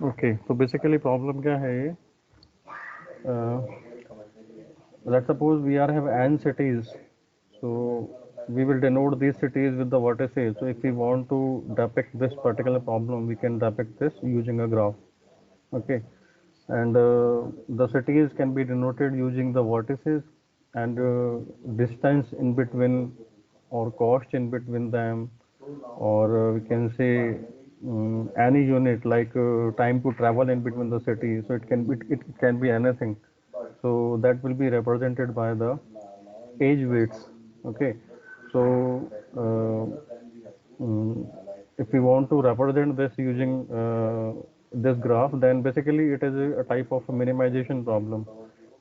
Okay, तो basically problem क्या है ये? Let's suppose we are have n cities, so we will denote these cities with the vertices. So if we want to depict this particular problem, we can depict this using a graph. Okay, and the cities can be denoted using the vertices, and distance in between or cost in between them, or we can say any unit like time to travel in between the cities. So it can be anything. So that will be represented by the age weights. Okay, so if we want to represent this using this graph, then basically it is a type of minimization problem.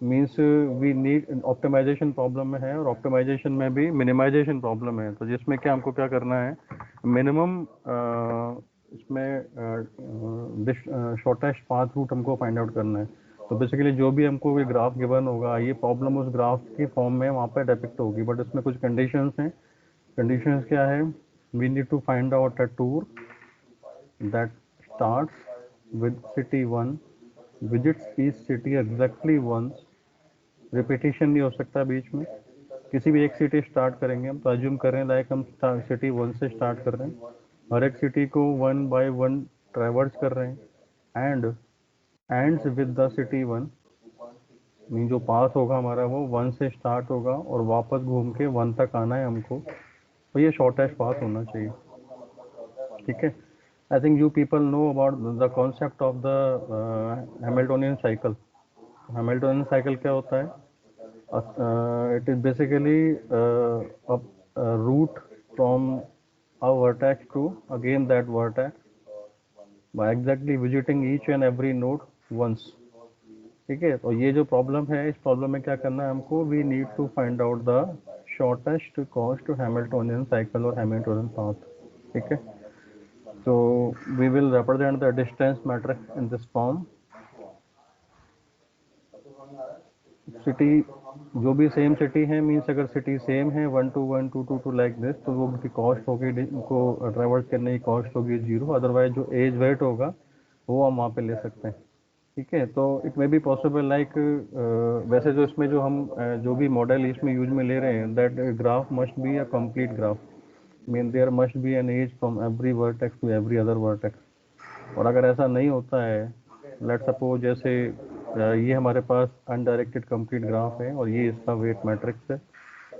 Means we need optimization problem में है, और optimisation में भी minimisation problem है। तो जिसमें क्या हमको क्या करना है, मिनिमम इसमें शॉर्टेस्ट पाथ रूट हमको फाइंड आउट करना है। तो बेसिकली जो भी हमको ये ग्राफ गिवन होगा, ये प्रॉब्लम उस ग्राफ की फॉर्म में वहाँ पे डिपिक्ट होगी, बट इसमें कुछ कंडीशंस हैं। कंडीशंस क्या है? We need to find out a tour that starts with city 1, visits each city exactly once, repetition नहीं हो सकता बीच में। किसी भी एक सिटी स्टार्ट करेंगे हम, तो अज्यूम कर रहे हैं लाइक हम सिटी 1 से स्टार्ट कर रहे हैं, हर एक सिटी को 1 बाय 1 ट्रैवर्स कर रहे हैं, and ends with the city 1, mean जो पास होगा हमारा वो 1 से स्टार्ट होगा और वापस घूम के 1 तक आना है हमको। तो ये शॉर्टेस्ट पास होना चाहिए। ठीक है, I think you people know about the concept of the Hamiltonian cycle. Hamiltonian cycle क्या होता है? It is basically a route from a vertex to again that vertex by exactly visiting each and every node once. ठीक है, तो ये जो problem है, इस प्रॉब्लम में क्या करना है हमको? We need to find out the shortest cost Hamiltonian cycle और हैमिल्टोनियन पाथ। ठीक है, so we will represent the distance matrix in this form. City जो भी सेम सिटी है, मीन्स अगर सिटी सेम है 1 to 1 2 to 2 लाइक दिस, तो वो की कॉस्ट होगी, उनको ट्रेवर्स करने की कॉस्ट होगी 0। अदरवाइज जो एज वेट होगा वो हम वहाँ पे ले सकते हैं। ठीक है, तो it may be possible like, वैसे जो इसमें जो हम जो भी मॉडल इसमें यूज में ले रहे हैं, that graph must be a complete graph, mean there must be an edge from every vertex to every other vertex. और अगर ऐसा नहीं होता है, लेट सपोज जैसे ये हमारे पास अनडायरेक्टेड कंप्लीट ग्राफ है और ये इसका वेट मैट्रिक्स है,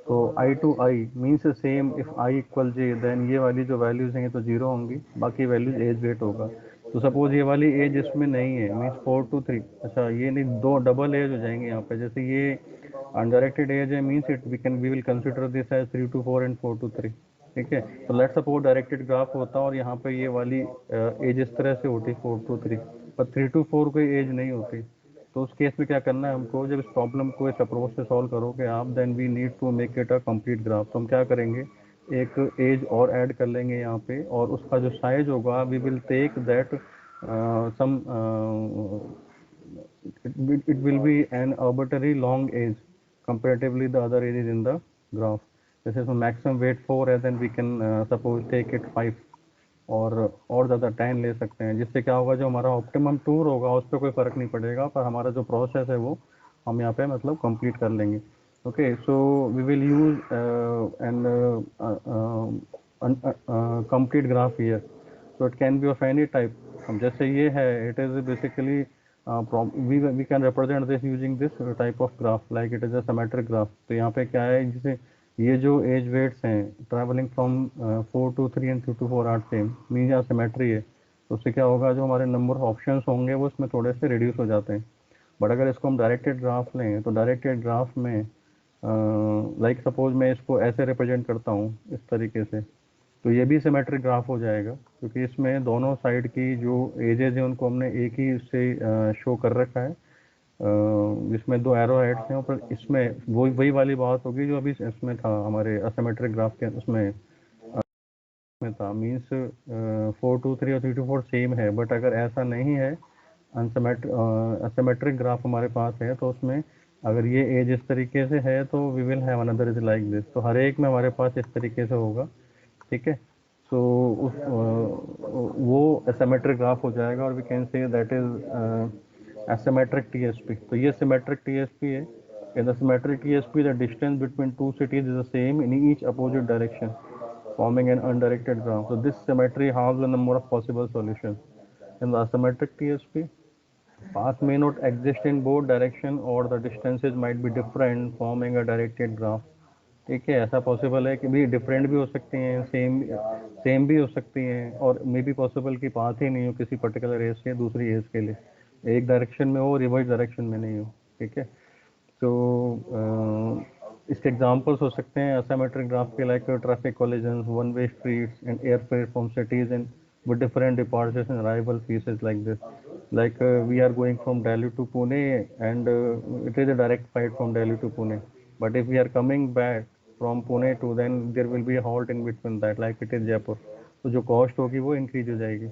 तो I to I means same, if I equal J, then ये वाली जो वैल्यूज हैं तो जीरो होंगी, बाकी वैल्यूज एज वेट होगा। तो सपोज ये वाली एज इसमें नहीं है, मीन्स 4 to 3, अच्छा ये नहीं, दो डबल एज हो जाएंगे यहाँ पे। जैसे ये अनडायरेक्टेड एज है, means it we will consider this edge 3 to 4 and 4 to 3। ठीक है, तो लेट सपोज डायरेक्टेड ग्राफ होता और यहाँ पे ये वाली एज इस तरह से होती 4 to 3, पर 3 to 4 कोई एज नहीं होती। तो उस केस में क्या करना है हमको, जब इस प्रॉब्लम को इस अप्रोच से सॉल्व करोगे आप, then we need to make it a complete graph. तो हम क्या करेंगे, एक एज और ऐड कर लेंगे यहाँ पे, और उसका जो साइज होगा, we will take that sum, it will be an arbitrary long age comparatively the other ages in the graph. जैसे इसमें मैक्सिमम वेट 4 है, then we can suppose take it 5, और ज़्यादा 10 ले सकते हैं, जिससे क्या होगा, जो हमारा ऑप्टिमम टूर होगा उस पर कोई फ़र्क नहीं पड़ेगा, पर हमारा जो प्रोसेस है वो हम यहाँ पे मतलब कंप्लीट कर लेंगे। Okay, so we will use an complete graph here, so it can be of any type. जैसे ये है, it is basically we can represent this using this type of graph, like it is a symmetric graph। तो यहाँ पे क्या है, जैसे ये जो एज वेट्स हैं travelling from 4 to 3 and 3 to 4 are same, mean यहाँ सिमेट्री है, तो उससे क्या होगा, जो हमारे नंबर ऑफ ऑप्शंस होंगे वो इसमें थोड़े से रिड्यूस हो जाते हैं। बट अगर इसको हम डायरेक्टेड ग्राफ लें, तो डायरेक्टेड ग्राफ में लाइक सपोज मैं इसको ऐसे रिप्रेजेंट करता हूँ इस तरीके से, तो ये भी सिमेट्रिक ग्राफ हो जाएगा, क्योंकि इसमें दोनों साइड की जो एजेस हैं उनको हमने एक ही से शो कर रखा है, जिसमें दो एरो हेड्स हैं, पर इसमें वही वही वाली बात होगी जो अभी इसमें था हमारे असिमेट्रिक ग्राफ के उसमें में था, मीन्स 4 to 3 और 3 to 4 सेम है। बट अगर ऐसा नहीं है, असिमेट्रिक ग्राफ हमारे पास है, तो उसमें अगर ये एज इस तरीके से है, तो we will have another is like this, तो हर एक में हमारे पास इस तरीके से होगा। ठीक है, उस वो एसिमेट्रिक ग्राफ हो जाएगा और we can say that is asymmetric TSP. तो ये सिमेट्रिक टीएसपी है। In the symmetric TSP the distance between two cities is the same in each opposite direction forming an undirected graph. So this symmetry halves the number of possible solutions. In the asymmetric TSP, paths may not exist in both direction or the distances might be different, forming a directed graph. ठीक है, ऐसा possible है कि भी different भी हो सकती हैं, सेम भी हो सकती हैं, और मे बी पॉसिबल कि पाथ ही नहीं हो किसी पर्टिकुलर एज से दूसरी एज के लिए, एक डायरेक्शन में हो रिवर्स डायरेक्शन में नहीं हो। ठीक है, तो इसके एग्जांपल्स हो सकते हैं असिमेट्रिक ग्राफ के, like traffic collision, one way streets and air freight from cities in with different departures and arrival pieces like this. Like we are going from Delhi to Pune, and it is a direct flight from Delhi to Pune. But if we are coming back from Pune to, then there will be a halt in between that, like it is Jaipur. तो जो cost होगी वो increase हो जाएगी।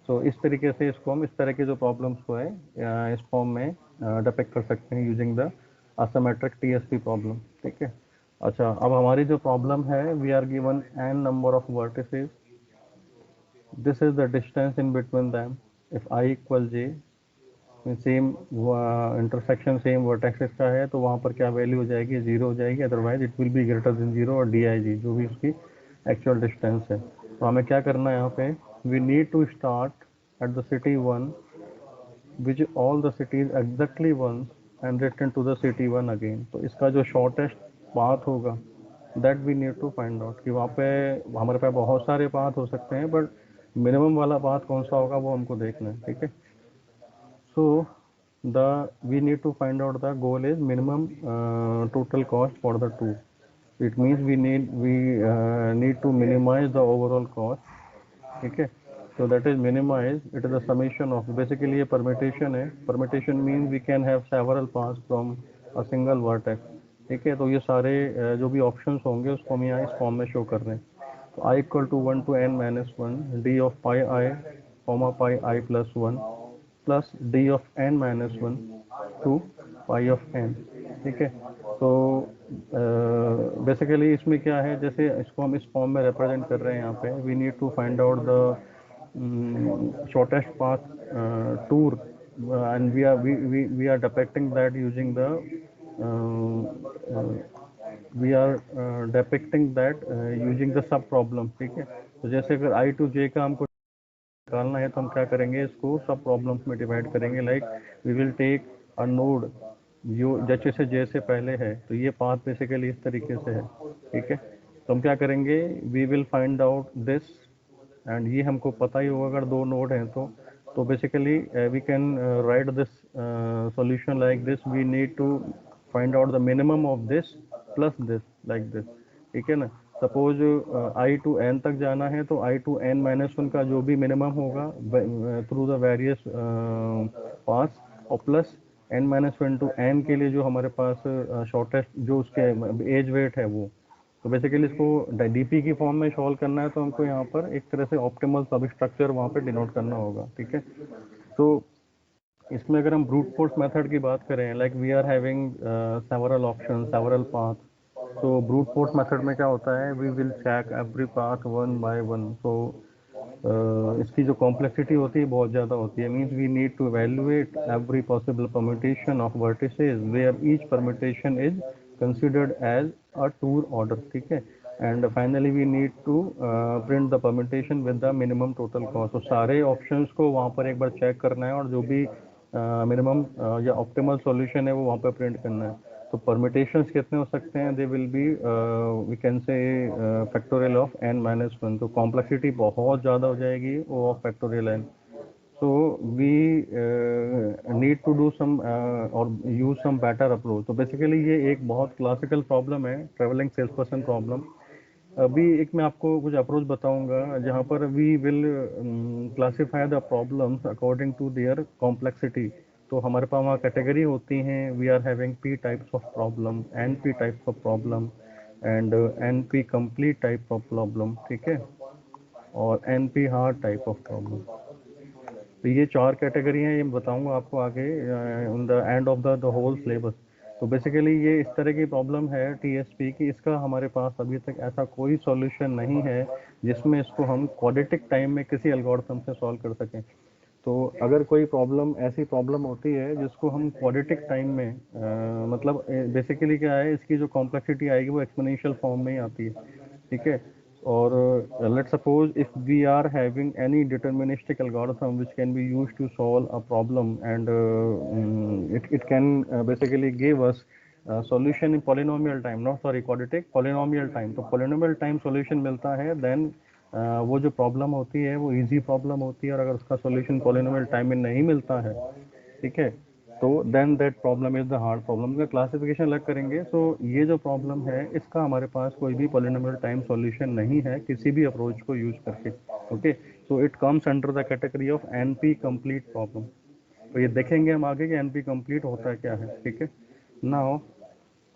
तो इस तरीके से इसको हम इस तरह के जो प्रॉब्लम्स को है इस फॉर्म में डिपेक्ट कर सकते हैं using the asymmetric TSP problem. ठीक है, अच्छा, अब हमारी जो प्रॉब्लम है, we are given n number of vertices, this is the distance in between them. If I equal j, same intersection same vertexes का है, तो वहाँ पर क्या वैल्यू हो जाएगी, जीरो हो जाएगी, otherwise it will be greater than zero, और डी आई जी जो भी उसकी एक्चुअल डिस्टेंस है। तो हमें क्या करना है यहाँ पे, we need to start at the city one which all the cities exactly one and return to the city one again. तो इसका जो शॉर्टेस्ट पाथ होगा that we need to find out, कि वहाँ पे हमारे पास बहुत सारे पाथ हो सकते हैं, बट मिनिमम वाला पाथ कौन सा होगा वो हमको देखना है। ठीक है, so the we need to find out the goal is minimum total cost for the two. It means we need to minimize the overall cost. ठीक है, so that is minimize, it is the summation of, basically ये permutation है, permutation means we can have several paths from a single vertex। ठीक है, तो ये सारे जो भी ऑप्शंस होंगे उसको हम यहाँ इस फॉर्म में शो कर रहे हैं। तो i equal to 1 to n minus one D of pi I comma pi I plus one plus D of N minus one to pi of N. ठीक है, तो बेसिकली इसमें क्या है, जैसे इसको हम इस फॉर्म में रिप्रेजेंट कर रहे हैं, यहाँ पे we need to find out the shortest path tour, and we are depicting that using the we are depicting that using the सब प्रॉब्लम। ठीक है, तो जैसे अगर आई टू जे का हमको निकालना है तो हम क्या करेंगे, इसको सब प्रॉब्लम्स में डिवाइड करेंगे। Like we will take a node जो जैसे से जे से पहले है, तो ये पाथ बेसिकली इस तरीके से है। ठीक है, तो हम क्या करेंगे, we will find out this, and ये हमको पता ही होगा अगर दो नोड हैं तो basically we can write this solution like this, we need to find out the minimum of this plus this, like this. ठीक है ना, सपोज आई टू एन तक जाना है, तो I to N minus one का जो भी मिनिमम होगा थ्रू द वेरियस पास, और plus N minus one to N के लिए जो हमारे पास शॉर्टेस्ट जो उसके एज वेट है वो। तो बेसिकली इसको डीपी की फॉर्म में सॉल्व करना है, तो हमको यहाँ पर एक तरह से ऑप्टिमल सब स्ट्रक्चर वहाँ पे डिनोट करना होगा। ठीक है, तो इसमें अगर हम ब्रूट फोर्स मेथड की बात करें, like we are having several option several path, तो ब्रूट फोर्स मेथड में क्या होता है, we will check every path one by one. तो इसकी जो कॉम्प्लेक्सिटी होती है बहुत ज़्यादा होती है, means we need to evaluate every possible permutation of vertices where each permutation is considered as a tour order। ठीक है, and finally we need to print the permutation with the minimum total cost. तो सारे options को वहाँ पर एक बार check करना है, और जो भी मिनिमम या ऑप्टिमल सॉल्यूशन है वो वहाँ पर प्रिंट करना है। तो परमिटेशंस कितने हो सकते हैं, they will be we can say factorial of n minus one. तो कॉम्प्लेक्सिटी बहुत ज़्यादा हो जाएगी O of factorial n। so we need to do some or use some better approach। तो बेसिकली ये एक बहुत क्लासिकल प्रॉब्लम है, ट्रेवलिंग सेल्स पर्सन प्रॉब्लम। अभी एक मैं आपको कुछ अप्रोच बताऊंगा जहाँ पर वी विल classify the problems according to their complexity. तो हमारे पास वहाँ कैटेगरी होती हैं, we are having P types of problem, N P types of problem, and N P complete type of problem. ठीक है, और N P hard type of problem. तो ये चार कैटेगरी हैं, ये बताऊंगा आपको आगे in the end of the whole syllabus. तो बेसिकली ये इस तरह की प्रॉब्लम है टीएसपी की, इसका हमारे पास अभी तक ऐसा कोई सॉल्यूशन नहीं है जिसमें इसको हम क्वाड्रेटिक टाइम में किसी एल्गोरिथम से सॉल्व कर सकें। तो अगर कोई प्रॉब्लम, ऐसी प्रॉब्लम होती है जिसको हम क्वाड्रेटिक टाइम में मतलब बेसिकली क्या है, इसकी जो कॉम्प्लेक्सिटी आएगी वो एक्सपोनेंशियल फॉर्म में ही आती है, ठीक है। और let's suppose if we are having any deterministic algorithm which can be used to solve a problem and it can basically give us solution in polynomial time, not sorry quadratic, polynomial time. तो polynomial time solution मिलता है, then वो जो problem होती है वो easy problem होती है, और अगर उसका सॉल्यूशन पॉलिनोमियल टाइम में नहीं मिलता है, ठीक है, तो then that problem is the hard problem. का क्लासिफिकेशन अलग करेंगे। सो ये जो प्रॉब्लम है इसका हमारे पास कोई भी पॉलिनोमियल टाइम सॉल्यूशन नहीं है किसी भी अप्रोच को यूज करके। Okay, so it comes under the category of NP complete problem. तो ये देखेंगे हम आगे कि एनपी कंप्लीट होता है क्या है, ठीक है। नाउ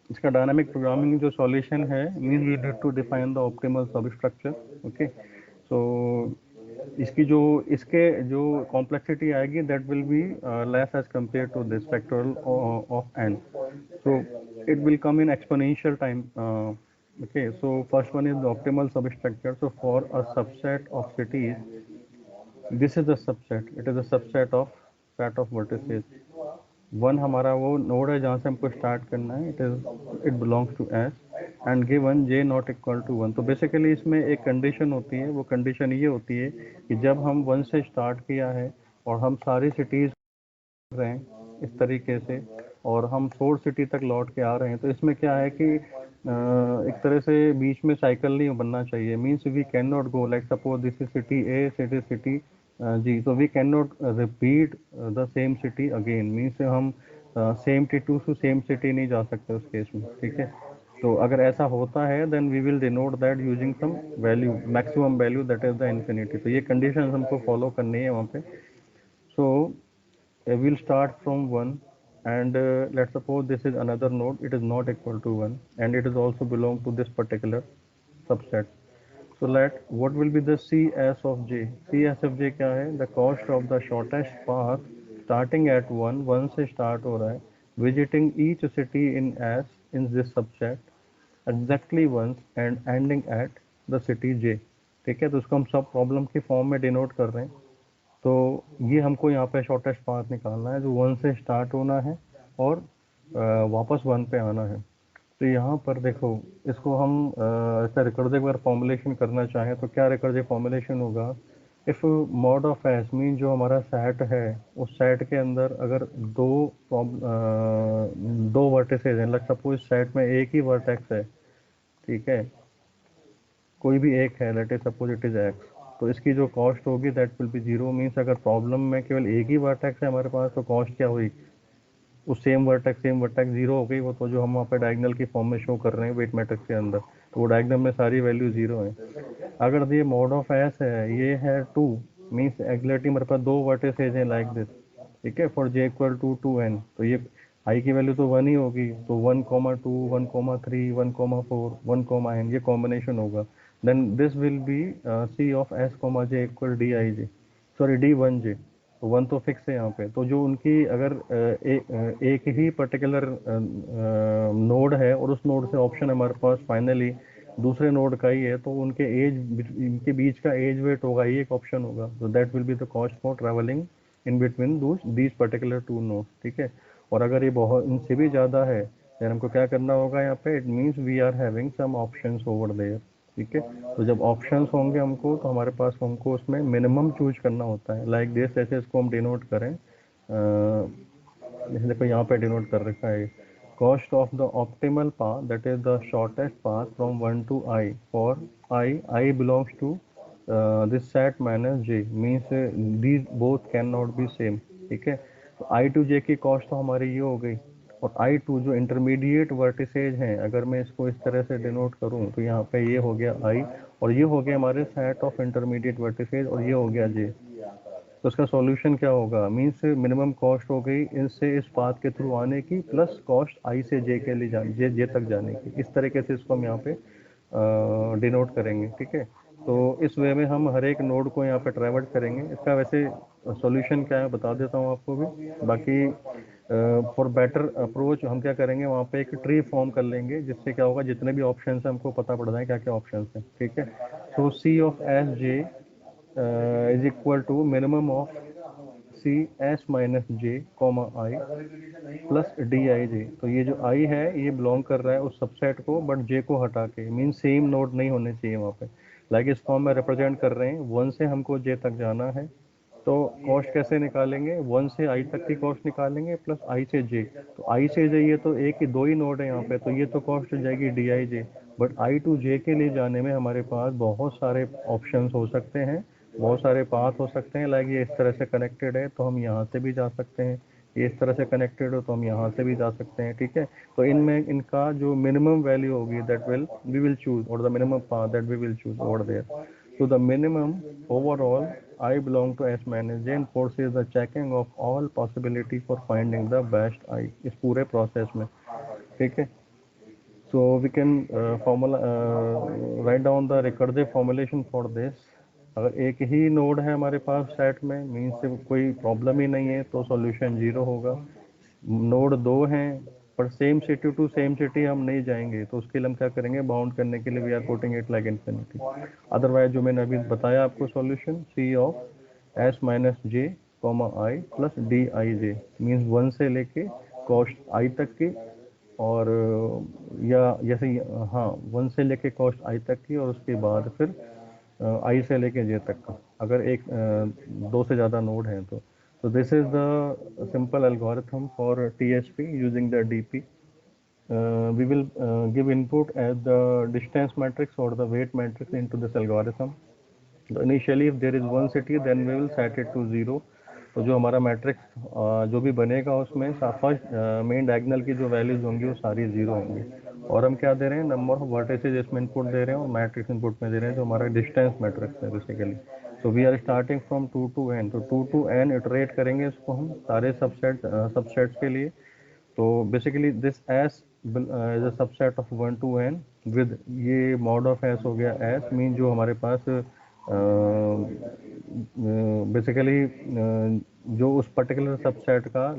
इसका डायनामिक प्रोग्रामिंग जो सॉल्यूशन है, mean we need to define the optimal substructure. Okay, so इसकी जो, इसके जो कॉम्प्लेक्सिटी आएगी that will be less as compare to this factorial of n. So it will come in exponential time. okay, so first one is the optimal substructure. So for a subset of cities, this is the subset, it is a subset of set of vertices। One हमारा वो node है जहाँ से हमको start करना है, it belongs to S and given j not equal to one. तो basically इसमें एक कंडीशन होती है, वो कंडीशन ये होती है कि जब हम वन से स्टार्ट किया है और हम सारी सिटीज़ रहे हैं इस तरीके से, और हम फोर्थ सिटी तक लौट के आ रहे हैं, तो इसमें क्या है कि एक तरह से बीच में साइकिल नहीं बनना चाहिए। Means we can not go like suppose this is city A, city city G, तो we can not repeat the same city again. Means हम same city to same city नहीं जा सकते उस केस में, ठीक है। तो अगर ऐसा होता है then we will denote that using some value, maximum value that is the infinity. तो ये कंडीशन हमको फॉलो करनी है वहाँ पे। सो we'll start from 1 and let's suppose this is another node, it is not equal to 1 and it is also belong to this particular subset। so let what will be the cs of j? cs of j क्या है? the cost of the shortest path starting at 1, 1 से start हो रहा है, visiting each city in s in this subset exactly once and ending at the city j। ठीक है, तो इसको हम सब प्रॉब्लम की फॉर्म में डिनोट कर रहे हैं। तो ये हमको यहाँ पे शॉर्टेस्ट पाथ निकालना है जो वन से स्टार्ट होना है और वापस वन पे आना है। तो यहाँ पर देखो, इसको हम ऐसा रिकर्सिव अगर फॉर्मुलेशन करना चाहें तो क्या रिकर्सिव फॉर्मुलेशन होगा? If mod of S mean जो हमारा सेट है उस सेट के अंदर अगर दो वर्टिसेज हैं, लाइक सपोज सेट में एक ही वर्टेक्स है, ठीक है, कोई भी एक है, let is suppose it is x, तो इसकी जो कॉस्ट होगी that will be zero. Means अगर प्रॉब्लम में केवल एक ही वर्टेक्स है हमारे पास तो कॉस्ट क्या हुई, उस सेम वर्टेक्स जीरो हो गई। वो तो जो हम वहाँ पे डायगोनल की फॉर्म में शो कर रहे हैं वेट मैट्रिक्स के अंदर, तो वो डायगोनल में सारी वैल्यू जीरो है। अगर ये मोड ऑफ एस है, ये है टू, मीन्स एग्जैक्टली मेरे पास दो वर्टिसेज हैं लाइक दिस, ठीक है, for j equal to two n, तो ये आई की वैल्यू तो वन ही होगी, तो 1,2 1,3 1,4 1, ये कॉम्बिनेशन होगा। Then this will be C of S J equal D I J, sorry D one J. तो वन तो फिक्स है यहाँ पे। तो जो उनकी अगर एक ही पर्टिकुलर नोड है और उस नोड से ऑप्शन हमारे पास फाइनली दूसरे नोड का ही है, तो उनके इनके बीच का एज वेट होगा, ये एक ऑप्शन होगा। तो that will be the cost for travelling in between these particular two node, ठीक है। और अगर ये बहुत इनसे भी ज़्यादा है देन हमको क्या करना होगा यहाँ पे, it means we are having some options over there, ठीक है। तो जब ऑप्शंस होंगे हमको तो हमारे पास हमको उसमें मिनिमम चूज करना होता है, लाइक दिस। ऐसे इसको हम डिनोट करें, जैसे देखो यहाँ पे डिनोट कर रखा है, cost of the optimal path that is the shortest path from 1 to i for i belongs to this set minus j, means these both can not be same, ठीक है। तो आई टू जे की cost तो हमारी ये हो गई, और आई टू जो इंटरमीडिएट वर्टिसेज हैं, अगर मैं इसको इस तरह से डिनोट करूं तो यहाँ पे ये हो गया आई, और ये हो गया हमारे सेट ऑफ इंटरमीडिएट वर्टिसेज, और ये हो गया जे। तो इसका सॉल्यूशन क्या होगा? मीन्स मिनिमम कॉस्ट हो गई इनसे इस पाथ के थ्रू आने की, प्लस कॉस्ट आई से जे के लिए जे तक जाने की। इस तरीके से इसको हम यहाँ पे डिनोट करेंगे, ठीक है। तो इस वे में हम हर एक नोड को यहाँ पे ट्रैवर्स करेंगे। इसका वैसे सॉल्यूशन क्या है बता देता हूँ आपको भी। बाकी फॉर बेटर अप्रोच हम क्या करेंगे, वहाँ पे एक ट्री फॉर्म कर लेंगे, जिससे क्या होगा जितने भी ऑप्शन है हमको पता पड़ जाए क्या क्या ऑप्शन है, ठीक है। So C of Sj is equal to minimum of C S minus J comma I plus Dij। तो ये जो I है ये बिलोंग कर रहा है उस सबसेट को, बट J को हटा के, मीन सेम नोड नहीं होने चाहिए वहाँ पे। लाइक इस फॉर्म में रिप्रेजेंट कर रहे हैं, 1 से हमको J तक जाना है, तो कॉस्ट कैसे निकालेंगे, 1 से I तक की कॉस्ट निकालेंगे प्लस I से J। तो I से J ये तो एक ही दो ही नोड है यहाँ पे, तो ये तो कॉस्ट हो जाएगी Dij। But I to J के लिए जाने में हमारे पास बहुत सारे ऑप्शंस हो सकते हैं, बहुत सारे पाथ हो सकते हैं। लाइक ये इस तरह से कनेक्टेड है तो हम यहाँ से भी जा सकते हैं, ये इस तरह से कनेक्टेड हो तो हम यहाँ से भी जा सकते हैं, ठीक है। तो इनमें इनका जो मिनिमम वैल्यू होगी that will we will choose, और the minimum path that we will choose over there. So the minimum overall I belong to S minus J and forces the checking of all possibility for finding the best I इस पूरे process में, ठीक है। So we can write down the recursive formulation for this। अगर एक ही node है हमारे पास सेट में, मीन्स कोई प्रॉब्लम ही नहीं है, तो सॉल्यूशन 0 होगा। नोड 2 हैं पर same city to same city हम नहीं जाएंगे, तो उसके लिए हम क्या करेंगे, बाउंड करने के लिए we are putting it like infinity. Otherwise जो मैंने अभी बताया आपको solution, C of S minus j comma i plus d I j, means 1 से लेके कॉस्ट आई तक की, और या जैसे हाँ 1 से लेके कॉस्ट आई तक की, और उसके बाद फिर आई से लेके जे तक का, अगर एक 2 से ज़्यादा नोड हैं तो। So this is the simple algorithm for TSP using the DP। We will give input as the distance matrix or the weight matrix into this algorithm। So initially if there is one city then we will set it to 0। तो जो हमारा matrix जो भी बनेगा उसमें first main diagonal की जो values होंगी वो सारी 0 होंगी, और हम क्या दे रहे हैं, नंबर ऑफ वर्टिसेज इसमें इनपुट दे रहे हैं, और मैट्रिक्स इनपुट में दे रहे हैं जो हमारा डिस्टेंस मैट्रिक्स है basically. So we are starting from 2 to n, तो 2 to n इटरेट करेंगे इसको हम सारे सबसेट्स के लिए। तो basically this S is a subset of 1 to n with ये मॉड ऑफ एस हो गया एस, मीन जो हमारे पास बेसिकली जो उस पर्टिकुलर सबसेट का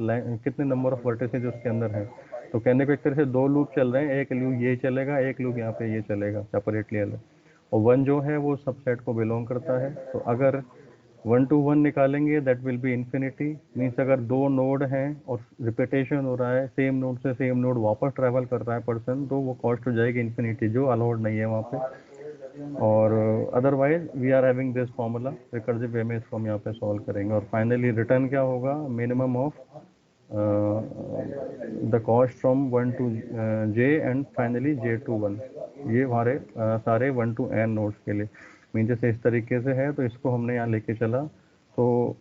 कितने नंबर ऑफ वर्टिसेज उसके अंदर है। तो कहने को एक तरह से दो लूप चल रहे हैं, एक लूप ये चलेगा, एक लूप यहाँ पे ये चलेगा सेपरेटली अलग, और 1 जो है वो सबसेट को बिलोंग करता है। तो अगर 1 to 1 निकालेंगे that will B infinity, means अगर दो नोड हैं और रिपीटेशन हो रहा है, सेम नोड से सेम नोड वापस ट्रैवल कर रहा है पर्सन, तो वो कॉस्ट हो जाएगी इन्फिनिटी, जो अलाउड नहीं है वहाँ पे। और otherwise we are having this formula recursive way में, इसको हम यहाँ पे सॉल्व करेंगे, और फाइनली रिटर्न क्या होगा, minimum of the cost from 1 to j and finally j to 1। ये हमारे सारे 1 to n नोड्स के लिए, मीन जैसे इस तरीके से है तो इसको हमने यहाँ लेके चला, तो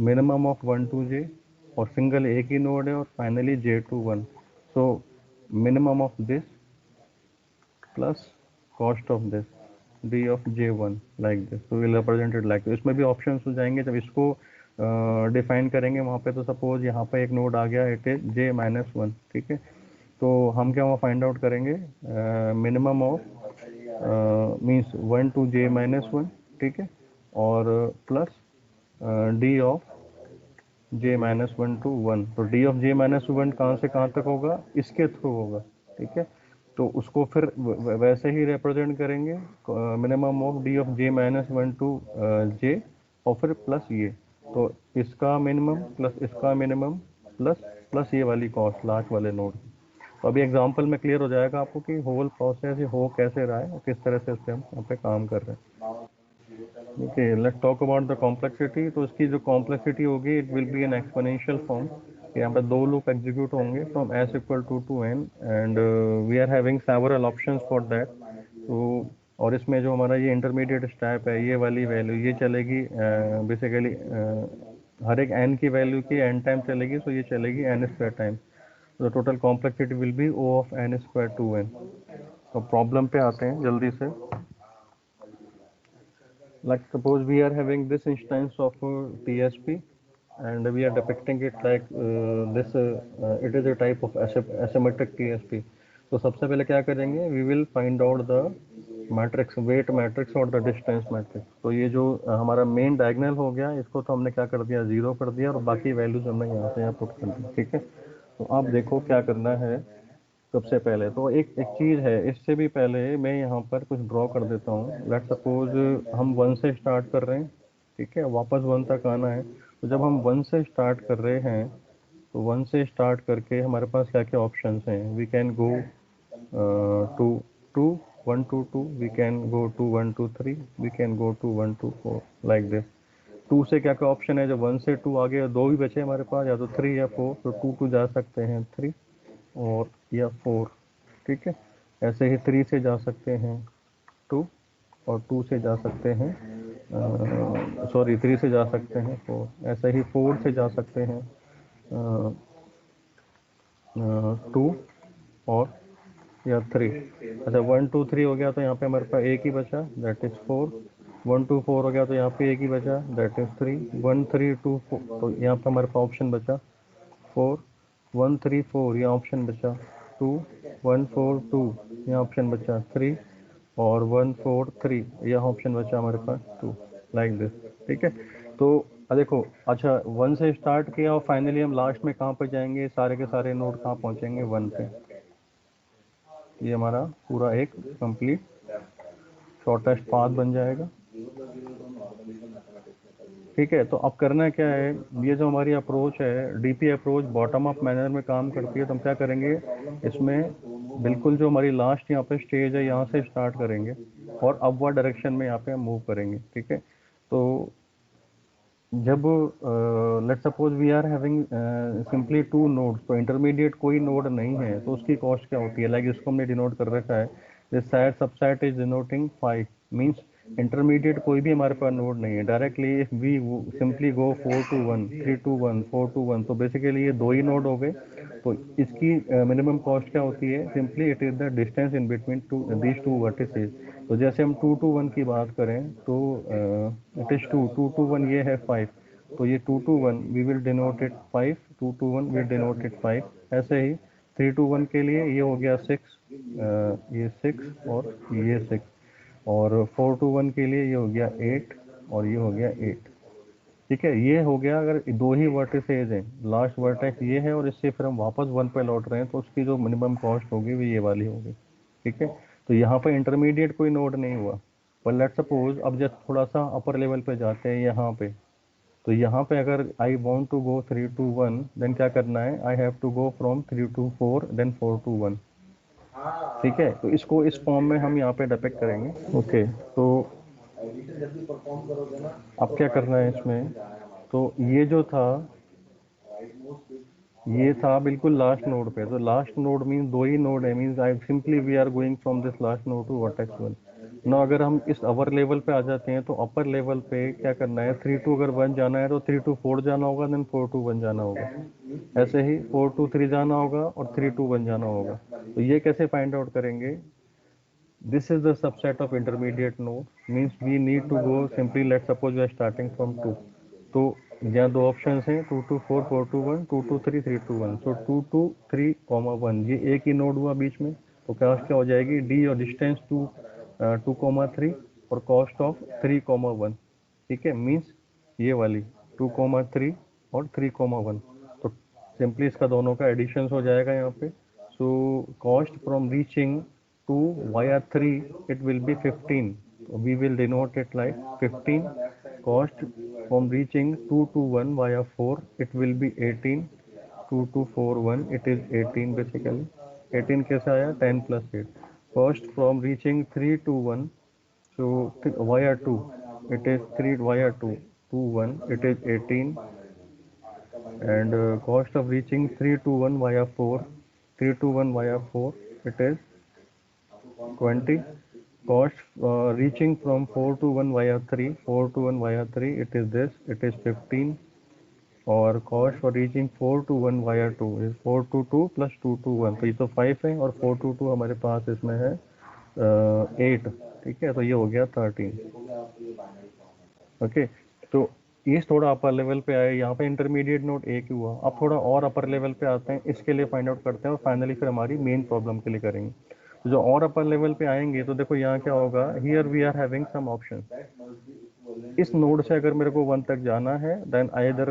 मिनिमम ऑफ 1 to j, और सिंगल एक ही नोड है, और finally j to 1। So minimum of this plus cost of this d of j1 like this, तो विल रिप्रेजेंटेड लाइक। तो इसमें भी ऑप्शंस हो जाएंगे जब इसको डिफाइन करेंगे वहाँ पे। तो सपोज यहाँ पे एक नोड आ गया, इट इज j माइनस 1, ठीक है। तो हम क्या वहाँ फाइंड आउट करेंगे, minimum of means 1 to j minus 1, ठीक है, और plus d of j minus 1 to 1। तो d ऑफ j माइनस 1 कहाँ से कहाँ तक होगा, इसके थ्रू होगा, ठीक है। तो उसको फिर वैसे ही रिप्रेजेंट करेंगे, minimum of D of J minus 1 to j, और फिर प्लस ये, तो इसका मिनिमम प्लस इसका मिनिमम प्लस प्लस ये वाली कॉस्ट लास्ट वाले नोड। तो अभी एग्जांपल में क्लियर हो जाएगा आपको कि होल प्रोसेस हो कैसे रहा है और किस तरह से इस पे हम यहाँ पे काम कर रहे हैं। Okay, let's talk about the complexity. तो इसकी जो कॉम्प्लेक्सिटी होगी, it will be n exponential form. यहाँ पे दो लूप एग्जीक्यूट होंगे from s equal to n, and we are having several options for that. तो और इसमें जो हमारा ये इंटरमीडिएट स्टेप है, ये वाली वैल्यू ये चलेगी बेसिकली हर एक n की वैल्यू की n टाइम चलेगी, तो ये चलेगी n स्क्वायर टाइम। तो total complexity will be o of n square two n। तो प्रॉब्लम पे आते हैं जल्दी से। Like suppose we are having this instance of TSP, and we are depicting it like this, it is a type of asymmetric TSP। तो सबसे पहले क्या करेंगे, we will find out the matrix, weight matrix और the distance matrix। तो ये जो हमारा मेन डायगोनल हो गया, इसको तो हमने क्या कर दिया, 0 कर दिया, और बाकी वैल्यूज हमने यहाँ से यहाँ पुट कर दी, ठीक है। तो आप देखो क्या करना है। सबसे पहले तो एक एक चीज़ है, इससे भी पहले मैं यहाँ पर कुछ ड्रॉ कर देता हूँ। लेट सपोज हम 1 से स्टार्ट कर रहे हैं, ठीक है, वापस 1 तक आना है। तो जब हम 1 से स्टार्ट कर रहे हैं, तो 1 से स्टार्ट करके हमारे पास क्या क्या ऑप्शंस हैं? We can go to to 1 to 2, we can go to 1 to 3, we can go to 1 to 4, like this. Two से क्या क्या ऑप्शन है? जब 1 से 2 आ गया, दो भी बचे हमारे पास, या तो 3 या 4, तो 2 to जा सकते हैं 3 और या 4, ठीक है। ऐसे ही 3 से जा सकते हैं 2, और 2 से जा सकते हैं सॉरी 3 से जा सकते हैं 4, ऐसे ही 4 से जा सकते हैं 2 और या 3। अच्छा 1 2 3 हो गया, तो यहाँ पे हमारे पास एक ही बचा, दैट इज 4। 1 2 4 हो गया, तो यहाँ पे एक ही बचा, दैट इज 3। 1 3 2 4, तो यहाँ पे हमारे पास ऑप्शन बचा 4। 1 3 4 यहाँ ऑप्शन बचा 2। 1 4 2 यहाँ ऑप्शन बचा 3, और 1 4 3 यहाँ ऑप्शन बचा हमारे पास 2, लाइक दिस, ठीक है। तो देखो, अच्छा 1 से स्टार्ट किया और फाइनली हम लास्ट में कहाँ पर जाएंगे? सारे के सारे नोड कहाँ पहुँचेंगे? 1 पे। ये हमारा पूरा एक कंप्लीट शॉर्टेस्ट पाथ बन जाएगा, ठीक है। तो अब करना क्या है? ये जो हमारी अप्रोच है, DP approach bottom up manner में काम करती है, तो हम क्या करेंगे इसमें? बिल्कुल जो हमारी लास्ट यहाँ पे स्टेज है, यहाँ से स्टार्ट करेंगे और अपवर्ड डायरेक्शन में यहाँ पे हम मूव करेंगे, ठीक है। तो जब let suppose we are having simply 2 nodes, तो इंटरमीडिएट कोई नोड नहीं है, तो उसकी कॉस्ट क्या होती है? लाइक इसको हमने डिनोट कर रखा है, this side subset is denoting 5, means intermediate कोई भी हमारे पास नोड नहीं है। Directly if we simply go 4 to 1, 3 to 1, 4 to 1, तो बेसिकली ये दो ही नोड हो गए। तो इसकी मिनिमम कॉस्ट क्या होती है? Simply it is the distance in between two these two vertices. तो जैसे हम 2 to 1 की बात करें, तो इट इज 2 to 1 ये है 5, तो ये 2 to 1 we will denote it 5, 2 to 1 will denote it 5। ऐसे ही 3 to 1 के लिए ये हो गया 6, ये 6 और ये 6, और 4 to 1 के लिए ये हो गया 8 और ये हो गया 8, ठीक है। ये हो गया अगर दो ही वर्टिसेज हैं, लास्ट वर्टेक्स ये है और इससे फिर हम वापस 1 पे लौट रहे हैं, तो उसकी जो मिनिमम कॉस्ट होगी वो ये वाली होगी, ठीक है। तो यहाँ पर इंटरमीडिएट कोई नोड नहीं हुआ। पर लेट सपोज अब जब थोड़ा सा अपर लेवल पे जाते हैं यहाँ पे, तो यहाँ पे अगर I want to go 3 to 1, then क्या करना है? I have to go from 3 to 4, then 4 to 1, ठीक है। तो इसको इस फॉर्म में हम यहाँ पे डिपिक्ट करेंगे, ओके। तो अब क्या करना है इसमें? तो ये जो था, ये था बिल्कुल लास्ट नोड पे, तो लास्ट नोड मीन दो ही नोड है, means I simply we are going from this last node to vertex 1। ना अगर हम इस अपर लेवल पे आ जाते हैं, तो अपर लेवल पे क्या करना है? 3 to अगर 1 जाना है, तो 3 to 4 जाना होगा, देन 4 to 1 जाना होगा। ऐसे ही 4 to 3 जाना होगा और 3 to 1 जाना होगा। तो ये कैसे फाइंड आउट करेंगे? This is the subset of intermediate node, means we need to go simply, let's suppose we are starting from 2, तो यहाँ दो ऑप्शंस हैं, 2 to 4, 4 to 1, 2 to 3, 3 to 1, so 2 to 3, 1, ये एक ही नोड हुआ बीच में, तो कॉस्ट क्या हो जाएगी? डी और डिस्टेंस 2 3 और कॉस्ट ऑफ 3, 1, ठीक है। मीन्स ये वाली 2, 3 और 3, 1, तो सिंपली इसका दोनों का एडिशन हो जाएगा यहाँ पे। So cost from reaching 2 via 3, it will be 15, we will denote it like 15. Cost from reaching 2 to 1 via 4, it will be 18, 2 to 4 1, it is 18 basically। 18 कैसे आया? 10 plus 8। Cost from reaching 3 to 1, so via 2, it is 3 via 2 to 1, it is 18, and cost of reaching 3 to 1 via 4, 3 to 1 via 4, it is 20। Cost reaching from 4 to 1 via 3, 4 to 1 via 3, it is this, it is 15। और cost for reaching 4 to 1 via 2 is 4 to 2 plus 2 to 1, तो ये तो 5 है, और 4 to 2 हमारे पास इसमें है 8, ठीक है। तो ये हो गया 13, ओके। तो ये थोड़ा अपर लेवल पे आए, यहाँ पे इंटरमीडिएट नोड एक ही हुआ। अब थोड़ा और अपर लेवल पे आते हैं, इसके लिए फाइंड आउट करते हैं, और फाइनली फिर हमारी मेन प्रॉब्लम के लिए करेंगे। तो जो और अपर लेवल पे आएंगे, तो देखो यहाँ क्या होगा, here we are having some option, इस नोड से अगर मेरे को 1 तक जाना है then either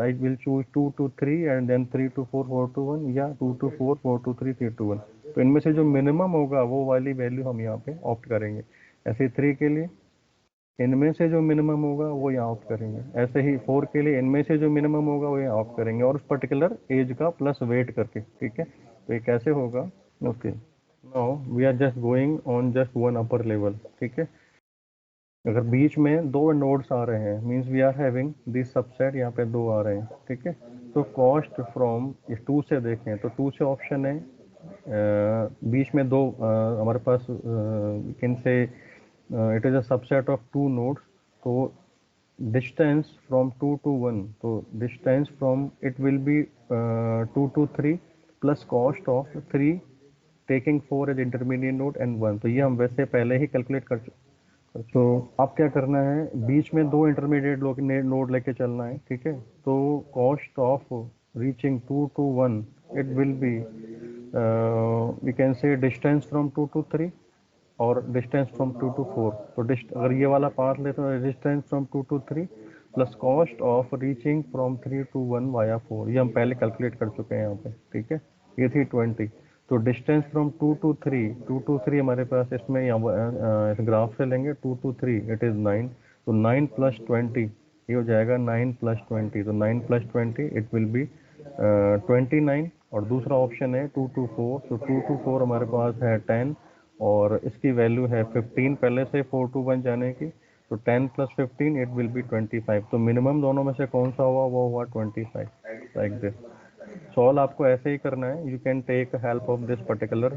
I will choose 2 to 3 and then 3 to 4 4 to 1 या 2 to 4 4 to 3 3 to 1। तो इनमें से जो मिनिमम होगा वो वाली वैल्यू हम यहाँ पे ऑप्ट करेंगे। ऐसे 3 के लिए इनमें से जो मिनिमम होगा वो यहाँ ऑप्ट करेंगे, ऐसे ही 4 के लिए इनमें से जो मिनिमम होगा वो यहाँ ऑप्ट करेंगे, और उस पर्टिकुलर एज का प्लस वेट करके। ठीक है, तो ये कैसे होगा? Okay, now we are just going on just one upper level. ठीक है, अगर बीच में दो नोड्स आ रहे हैं means we are having this subset, यहाँ पे दो आ रहे हैं। ठीक है, तो कॉस्ट फ्रॉम इस 2 से देखें तो 2 से ऑप्शन है बीच में दो हमारे पास can say it is a subset of 2 nodes. तो डिस्टेंस फ्रॉम 2 to 1, तो distance from it will be 2 to 3 plus cost of 3 taking 4 as intermediate node and 1। तो ये हम वैसे पहले ही कैलकुलेट कर चुके। तो अब क्या करना है, बीच में दो इंटरमीडिएट नोड लेके चलना है। ठीक है, तो cost of reaching 2 to 1 it will be we can say distance from 2 to 3 और डिस्टेंस फ्रॉम 2 to 4। तो अगर ये वाला पाथ ले तो distance from 2 to 3 plus cost of reaching from 3 to 1 via 4। ये हम पहले कैलकुलेट कर चुके हैं यहाँ पे। ठीक है, ये थी 20। तो डिस्टेंस फ्रॉम 2 to 3, 2 to 3 हमारे पास इसमें इस ग्राफ से लेंगे 2 to 3 इट इज़ 9। तो 9 + 20 ये हो जाएगा 9 + 20। तो 9 + 20 इट विल बी 29। और दूसरा ऑप्शन है 2 to 4। तो 2 to 4 हमारे पास है 10 और इसकी वैल्यू है 15 पहले से 4 to 1 जाने की। तो 10 + 15 इट विल बी 25। तो मिनिमम दोनों में से कौन सा हुआ? वो हुआ 25, लाइक दिस। सॉल्व आपको ऐसे ही करना है, you can take help of this particular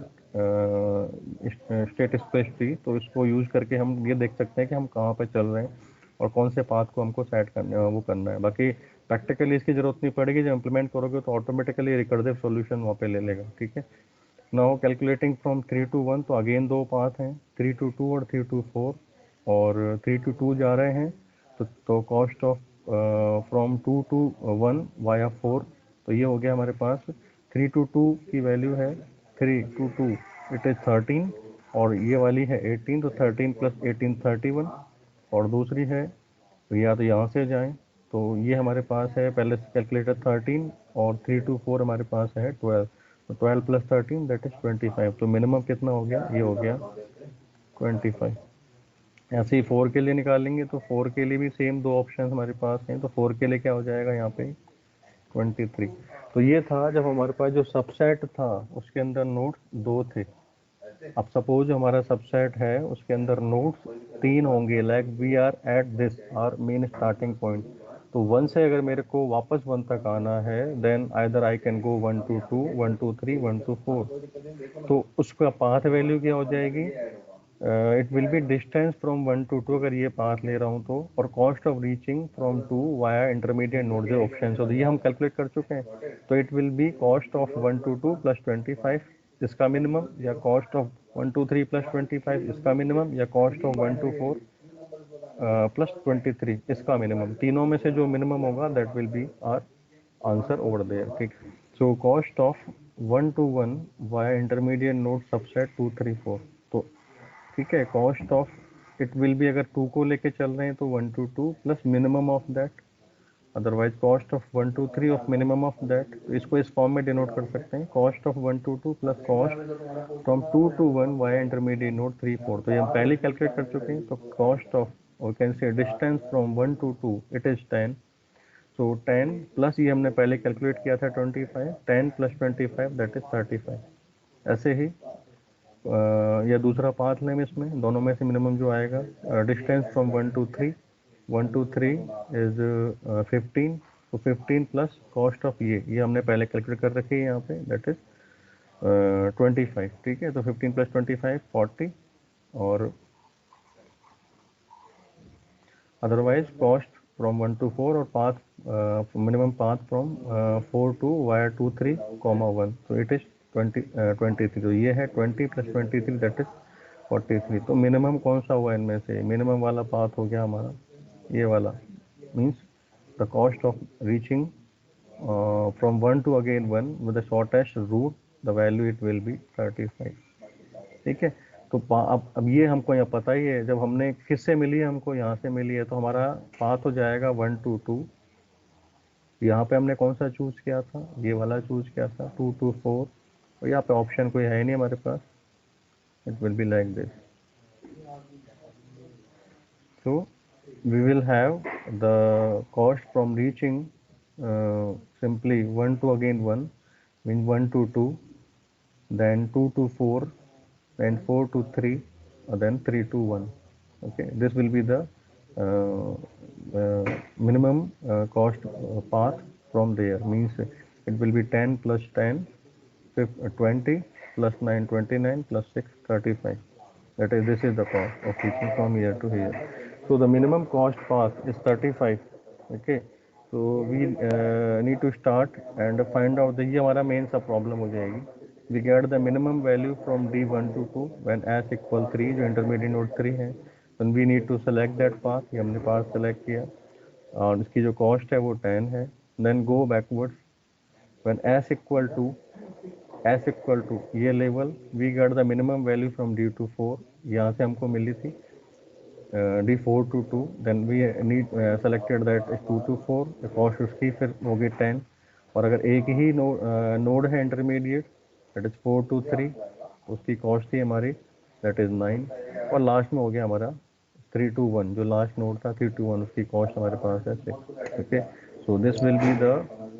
state space tree. तो इसको यूज करके हम ये देख सकते हैं कि हम कहाँ पे चल रहे हैं और कौन से पाथ को हमको सेट करना वो करना है। बाकी प्रैक्टिकली इसकी जरूरत नहीं पड़ेगी, जब इम्प्लीमेंट करोगे तो ऑटोमेटिकली रिकर्सिव सॉल्यूशन वहाँ पे ले लेगा। ठीक है, नाउ कैलकुलेटिंग फ्रॉम 3 to 1। तो अगेन दो पाथ हैं 3 to 2 और 3 to 4, और 3 to 2 जा रहे हैं। तो cost of from 2 to 1 via 4। तो ये हो गया हमारे पास 3 to 2 की वैल्यू है 3 to 2 इट इज़ 13 और ये वाली है 18। तो 13 + 18 31। और दूसरी है तो या तो यहाँ से जाएं तो ये हमारे पास है पहले से कैलकुलेटर 13 और 3 to 4 हमारे पास है 12। तो 12 + 13 दैट इज 25। तो मिनिमम कितना हो गया? ये हो गया 25। ऐसे ही 4 के लिए निकालेंगे तो 4 के लिए भी सेम दो ऑप्शन हमारे पास हैं। तो 4 के लिए क्या हो जाएगा यहाँ पे 23। तो ये था जब हमारे पास जो सबसेट था उसके अंदर नोड्स 2 थे। अब सपोज हमारा सबसेट है उसके अंदर नोड्स 3 होंगे, like we are at this our main starting point. तो 1 से अगर मेरे को वापस 1 तक आना है then either I can go 1 to 2 1 to 3 1 to 4। तो उसका पाथ वैल्यू क्या हो जाएगी? It will B distance from 1 to 2 अगर ये पाथ ले रहा हूँ तो, और cost of reaching from 2 via intermediate node जो ऑप्शन हो, तो ये हम कैलकुलेट कर चुके हैं। तो it will B cost of 1 to 2 + 25 इसका मिनिमम, या कॉस्ट ऑफ 1 to 3 + 25 इसका मिनिमम, या कॉस्ट ऑफ 1 to 4 + 23 इसका मिनिमम। तीनों में से जो मिनिमम होगा that will be our answer over there. ठीक, so cost of 1 to 1 via intermediate node subset 2 3 4। तो ठीक है, cost of it will be अगर 2 को लेके चल रहे हैं तो 1 to 2 plus minimum of that, otherwise cost of 1 to 3 of minimum of that. तो इसको इस फॉर्म में डिनोट कर सकते हैं, cost of 1 to 2 plus cost from 2 to 1 via intermediate node 3 4। तो ये हम पहले कैलकुलेट कर चुके हैं। तो कॉस्ट ऑफ और can say distance from 1 to 2 it is 10। So 10 plus ये हमने पहले कैलकुलेट किया था 25, 10 + 25 दैट इज 35। ऐसे ही या दूसरा पाथ लें इसमें, दोनों में से मिनिमम जो आएगा distance from 1 to 3 1 to 3 is 15। तो 15 प्लस कॉस्ट ऑफ ये हमने पहले कैलकुलेट कर रखी है यहाँ पे दैट इज 25। ठीक है, तो 15 + 25 40। और अदरवाइज कॉस्ट फ्रॉम 1 to 4 और path minimum path from 4 to via 2 3 1। तो इट इज 23। तो ये है 20 + 23 दैट इज 43। तो मिनिमम कौन सा हुआ इनमें से? मिनिमम वाला पाथ हो गया हमारा ये वाला, means the cost of reaching from 1 to again 1 with the shortest route the value it will B 35। ठीक है, तो अब ये हमको यहाँ पता ही है, जब हमने किससे मिली है, हमको यहाँ से मिली है, तो हमारा पाथ हो जाएगा 1 2 2। यहाँ पे हमने कौन सा चूज किया था, ये वाला चूज किया था 2 2 4। और यहाँ पे ऑप्शन कोई है नहीं हमारे पास, it will be like this. So we will have the cost from reaching simply 1 to again 1 means 1 to 2, then 2 to 4, then 4 to 3, then 3 to 1. Okay, this will be the minimum cost path from there, means it will be 10 plus 10 20 plus 9 29 plus 6 35. That is, this is the cost of reaching from here to here. So the minimum cost path is 35. Okay, so we need to start and find out the, ये हमारा main सा problem हो जाएगी। We get the minimum value from D1 to 2 when s equal 3, जो intermediate node 3 है, then we need to select that path। ये हमने path select किया और इसकी जो cost है वो 10 है। Then go backwards when s equal to ये level, we get the minimum value from d to 4, यहाँ से हमको मिली थी d 4 to 2, then we need selected that 2 to 4, cost उसकी फिर होगी 10। और अगर एक ही नोड है इंटरमीडिएट, दैट इज 4 to 3, उसकी कॉस्ट थी हमारी दैट इज 9। और लास्ट में हो गया हमारा 3 to 1, जो लास्ट नोड था 3 to 1, उसकी कॉस्ट हमारे पास है 6। Okay, so this will be the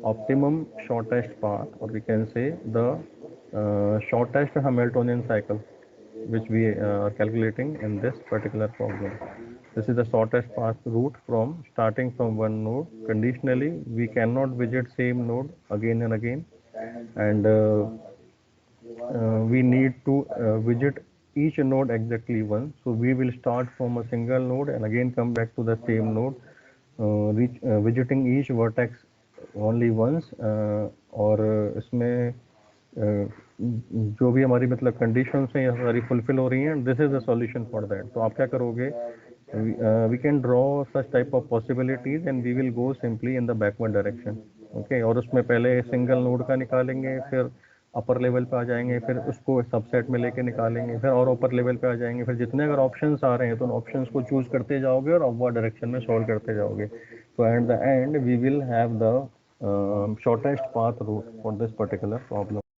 optimum shortest path, or we can say the shortest Hamiltonian cycle which we are calculating in this particular problem. This is the shortest path route from starting from one node. Conditionally we cannot visit same node again and again, and we need to visit each node exactly once. So we will start from a single node and again come back to the same node, visiting each vertex only once। और इसमें जो भी हमारी मतलब conditions हैं ये सारी fulfil हो रही हैं, this is the solution for that. तो आप क्या करोगे, we can draw such type of possibilities and we will go simply in the backward direction. Okay, और उसमें पहले सिंगल नोड का निकालेंगे, फिर अपर लेवल पे आ जाएंगे, फिर उसको सबसेट में लेके निकालेंगे, फिर और अपर लेवल पे आ जाएंगे, फिर जितने अगर ऑप्शंस आ रहे हैं तो उन ऑप्शंस को चूज करते जाओगे और अपवर्ड डायरेक्शन में सॉल्व करते जाओगे। तो at the end we will have the shortest path route for this particular problem।